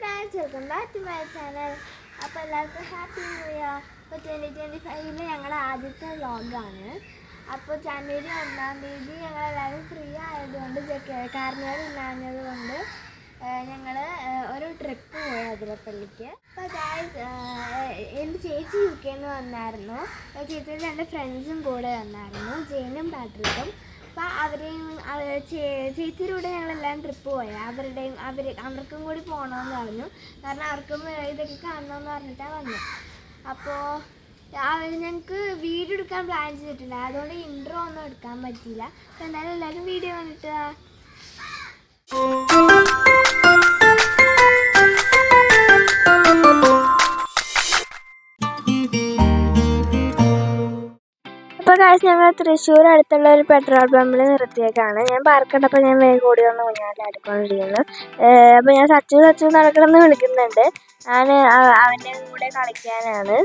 guys, welcome back to my channel. അപ്പോൾ എല്ലാവർക്കും happy new year. അപ്പോൾ 2025 ഞങ്ങളുടെ ആദ്യത്തെ വ്ളോഗാണ്. അപ്പോൾ ജനുവരി 1-ാം തീയതി ഞങ്ങളെല്ലാവരും ഫ്രീ ആയതുകൊണ്ട് കാർണിവൽ ഇല്ലാഞ്ഞത് കൊണ്ട് ഞങ്ങൾ ഒരു ട്രിപ്പ് പോയി അതിരപ്പള്ളിക്ക്. അപ്പോൾ ഗായ്സ് എൻ്റെ ചേച്ചി UK നിന്ന് വന്നായിരുന്നു. ചേച്ചിയുടെ 2 ഫ്രണ്ട്സും കൂടെ വന്നായിരുന്നു, ജെയിനും പാട്രിക്കും. അപ്പോൾ ചേച്ചിയുടെ കൂടെ ഞങ്ങളെല്ലാം ട്രിപ്പ് പോയി. അവർക്കും കൂടി പോകണമെന്ന് പറഞ്ഞു. കാരണം അവർക്കും ഇതൊക്കെ കാണണമെന്ന് പറഞ്ഞിട്ടാണ് വന്നത്. അപ്പോൾ ഞങ്ങൾക്ക് വീഡിയോ എടുക്കാൻ പ്ലാൻ ചെയ്തിട്ടുണ്ട്, അതുകൊണ്ട് ഇൻട്രോ ഒന്നും എടുക്കാൻ പറ്റിയില്ല. അപ്പോൾ എന്തായാലും എല്ലാവരും വീഡിയോ കണ്ടിട്ട് ഇപ്പോൾ കാശ് ഞങ്ങൾ തൃശ്ശൂർ അടുത്തുള്ള ഒരു പെട്രോൾ പമ്പിൽ നിർത്തിയേക്കാണ്. ഞാൻ പാർക്കണ്ടപ്പോൾ ഞാൻ വേഗം ഓടി വന്ന് ഊഞ്ഞാലാടിക്കൊണ്ടിരിക്കുന്നു. അപ്പോൾ ഞാൻ സച്ചു നടക്കണമെന്ന് വിളിക്കുന്നുണ്ട്. ഞാൻ അവൻ്റെ കൂടെ കളിക്കാനാണ്.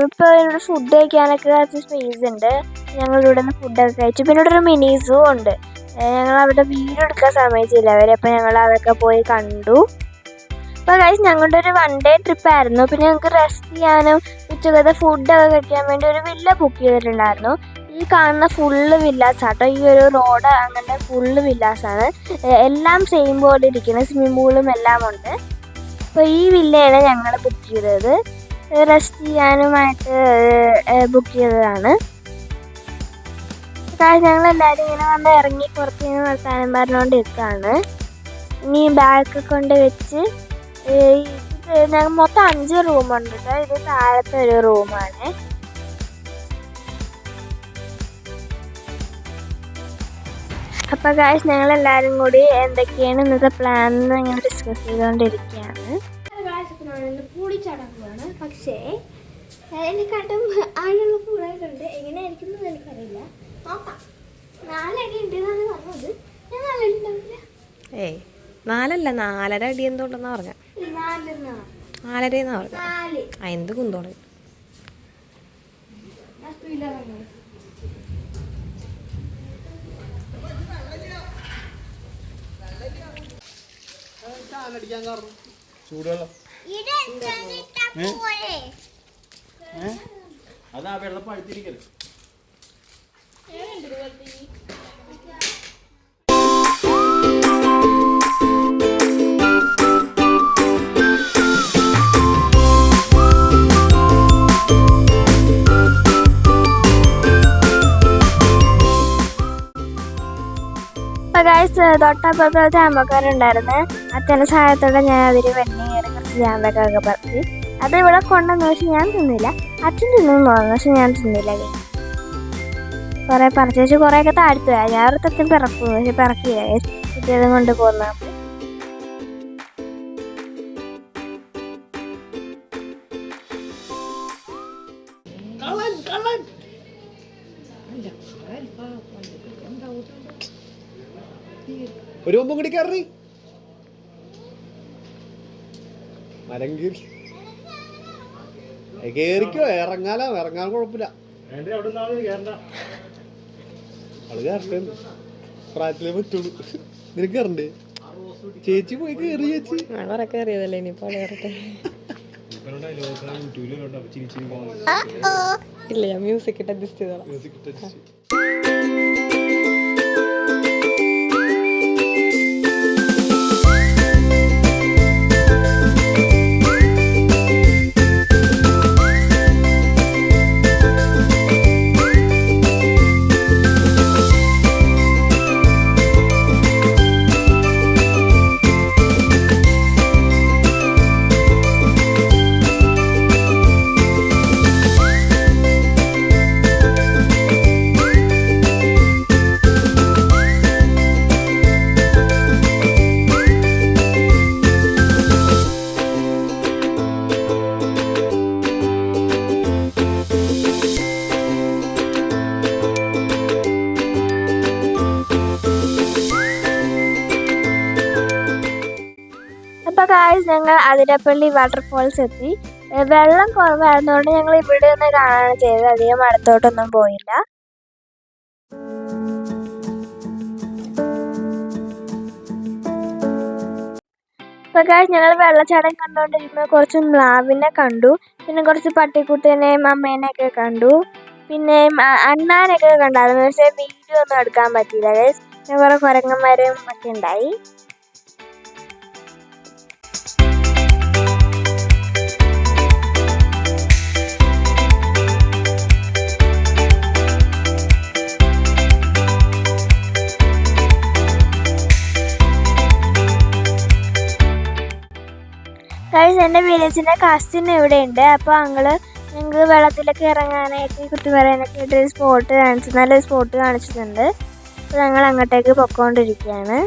ഇപ്പോൾ ഇവിടെ ഫുഡ് കഴിക്കാനൊക്കെ കുറച്ച് സ്പേസ് ഉണ്ട്. ഞങ്ങളിവിടെ നിന്ന് ഫുഡൊക്കെ കഴിച്ചു. പിന്നെ ഇവിടെ ഒരു മിനി സൂ ഉണ്ട്. ഞങ്ങൾ അവിടെ വീഡിയോ എടുക്കാൻ സമ്മതിച്ചില്ല അവരെ. അപ്പോൾ ഞങ്ങൾ അതൊക്കെ പോയി കണ്ടു. അപ്പോൾ ഗൈസ് ഞങ്ങളുടെ ഒരു 1 ഡേ ട്രിപ്പായിരുന്നു. പിന്നെ ഞങ്ങൾക്ക് റെസ്റ്റ് ചെയ്യാനും ഉച്ചക്കത്തെ ഫുഡൊക്കെ കഴിക്കാൻ വേണ്ടി ഒരു വില്ല ബുക്ക് ചെയ്തിട്ടുണ്ടായിരുന്നു. ഈ കാണുന്ന ഫുള്ള് വില്ലാസ് ആട്ടോ. ഈ ഒരു റോഡ് അങ്ങനെ ഫുള്ള് വില്ലാസാണ്. എല്ലാം സെയിം പോലെ ഇരിക്കുന്നത്, സ്വിമ്മിംഗ് പൂളും എല്ലാം ഉണ്ട്. അപ്പോൾ ഈ വില്ലയാണ് ഞങ്ങൾ ബുക്ക് ചെയ്തത്. റെസ്റ്റ് ചെയ്യാനുമായിട്ട് ബുക്ക് ചെയ്തതാണ്. ഞങ്ങളെല്ലാവരും ഇങ്ങനെ വന്ന് ഇറങ്ങി പുറത്ത് നിന്ന് വർത്താനം പറഞ്ഞുകൊണ്ട് നിൽക്കുകയാണ്. ഇനി ബാഗ് കൊണ്ട് വെച്ച് ഞങ്ങൾ മൊത്തം 5 റൂമുണ്ട് കേട്ടോ. ഇത് താഴത്തെ ഒരു റൂമാണ്. അപ്പോൾ ഗായ്സ് ഞങ്ങളെല്ലാവരും കൂടി എന്തൊക്കെയാണ് ഇന്നത്തെ പ്ലാൻ എന്ന് ഇങ്ങനെ ഡിസ്കസ് ചെയ്തുകൊണ്ടിരിക്കുകയാണ്. പൂളിച്ചാടാൻ പോവാണ്. പക്ഷേ എനിക്കാട്ടും ആളുകൾ പൂളായിട്ടുണ്ട്. എങ്ങനെയായിരിക്കും എന്ന് എനിക്കറിയില്ല. നോക്കാം. 4 അടി ഉണ്ട് എന്നാണ് പറഞ്ഞത്. ഞാൻ 4 അടി ഉണ്ടാവില്ല. 4 അടി എന്തുകൊണ്ടെന്നാ പറഞ്ഞ 4 പറഞ്ഞ എന്ത് കുന്തോളെ. അതാ വെള്ളം പഴുത്തിരിക്കരുത്. തൊട്ടപ്പുറത്തെ ജാമ്പക്കാരുണ്ടായിരുന്നു. അച്ഛൻ്റെ സഹായത്തോടെ ഞാൻ അതിൽ വെണ്ണി കയറി കുറച്ച് ജാമ്പക്കൊക്കെ പറിച്ച് അത് ഇവിടെ കൊണ്ടുവന്നു. പക്ഷെ ഞാൻ തിന്നില്ല. അച്ഛൻ തിന്നു തോന്നുന്നു, പക്ഷെ ഞാൻ തിന്നില്ല. കുറേ പറിച്ച് വെച്ച് കുറേയൊക്കെ താഴ്ത്തു പോയാൽ ഞാൻ ഒരു തച്ഛൻ പിറക്കുന്നു, പക്ഷെ പിറക്കില്ല. കുട്ടികളും കൊണ്ട് പോകുന്ന ഒരു മുമ്പും കൂടി കയറി മരം കേറിക്കോ. ഇറങ്ങാൻ കുഴപ്പമില്ല. അവള് കയറട്ടെ, പ്രായത്തിലേ പറ്റുള്ളൂ. നിനക്ക് കയറണ്ടേ? ചേച്ചി പോയി കയറി. ചേച്ചി കയറിയതല്ലേ, ഇനിയിപ്പോ ഇല്ല. ഞാൻ മ്യൂസിക് ഇട്ട് അഡ്ജസ്റ്റ് ചെയ്തോളാം. അപ്പോൾ ഗായ്സ് ഞങ്ങൾ അതിരപ്പള്ളി വാട്ടർഫോൾസ് എത്തി. വെള്ളം കുറവായിരുന്നുകൊണ്ട് ഞങ്ങൾ ഇവിടെ നിന്ന് കാണാനാണ് ചെയ്തത്. അധികം അടുത്തോട്ടൊന്നും പോയില്ല. അപ്പോൾ ഗൈസ് ഞങ്ങൾ വെള്ളച്ചാട്ടം കണ്ടുകൊണ്ടിരിക്കുമ്പോൾ കുറച്ച് മ്ലാവിനെ കണ്ടു, പിന്നെ കുറച്ച് പട്ടിക്കുട്ടീനെയും അമ്മേനെയൊക്കെ കണ്ടു, പിന്നെ അണ്ണാനൊക്കെ കണ്ടായിരുന്നു. പക്ഷേ വീഡിയോ ഒന്നും എടുക്കാൻ പറ്റിയില്ല ഗൈസ്. പിന്നെ കുറേ കുരങ്ങന്മാരും ഒക്കെ ഉണ്ടായി. ഗൈസ് എൻ്റെ വില്ലേജിൻ്റെ കസിൻ ഇവിടെ ഉണ്ട്. അപ്പോൾ ഞങ്ങൾക്ക് വെള്ളത്തിലൊക്കെ ഇറങ്ങാനായിട്ട് കുത്തി പറയാനൊക്കെ ആയിട്ട് ഒരു സ്പോട്ട് നല്ലൊരു സ്പോട്ട് കാണിച്ചിട്ടുണ്ട്. അപ്പോൾ ഞങ്ങൾ അങ്ങോട്ടേക്ക് പൊയ്ക്കൊണ്ടിരിക്കുകയാണ്.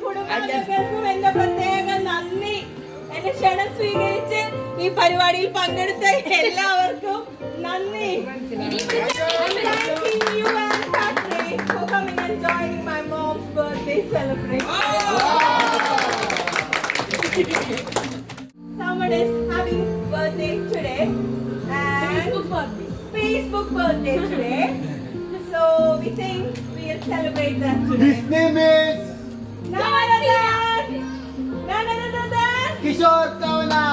കുടുംബാംഗങ്ങൾക്കും എന്റെ പ്രത്യേക നന്ദി. എന്റെ ക്ഷണം സ്വീകരിച്ച് ഈ പരിപാടിയിൽ പങ്കെടുത്ത എല്ലാവർക്കും നന്ദി. For coming and joining my mom's birthday celebration. Someone is having birthday today and Facebook birthday today. So we think we'll celebrate that today. His name is None other than Kishore Kavala.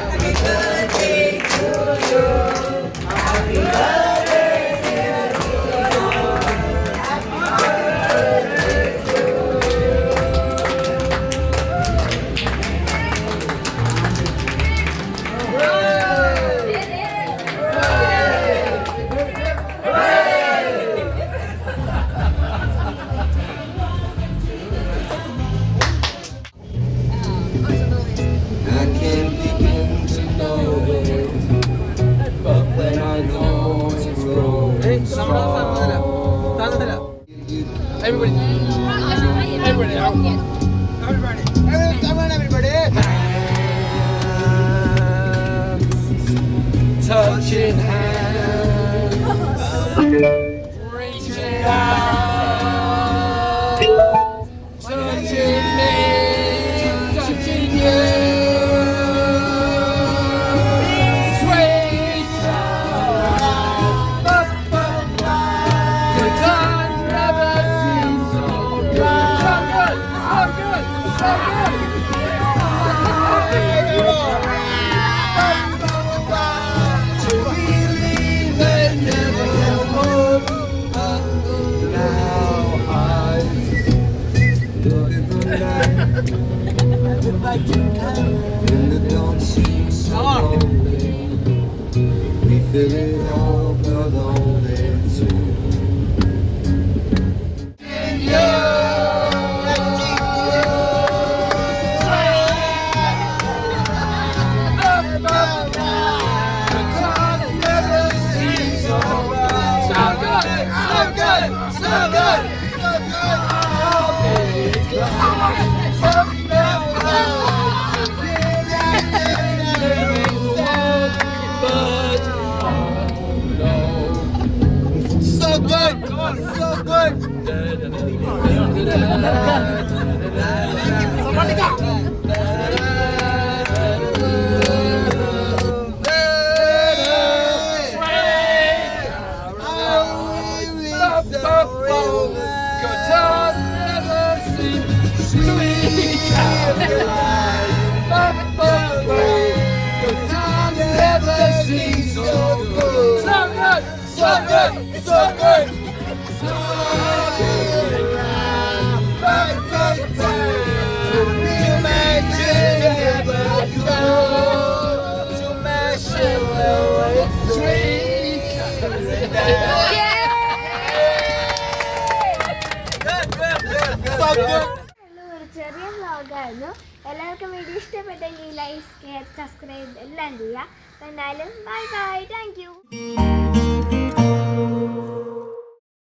Happy birthday to you. Happy birthday dear to you. Happy birthday to I can't begin to know it, but when I know it's growing strong. Hands, touching hands, reaching out, touching me, touching you. Sweet child, good times never seem so To believe and never hope. Now I look at the night, and the dawn seems so lonely. We feel it all, but lonely too. So good! So good! So good! So good! ഒരു ചെറിയ വ്ളോഗായിരുന്നു. എല്ലാവർക്കും video ഇഷ്ടപ്പെട്ടെങ്കിൽ like share subscribe എല്ലാം ചെയ്യുക. എന്തായാലും bye bye, thank you.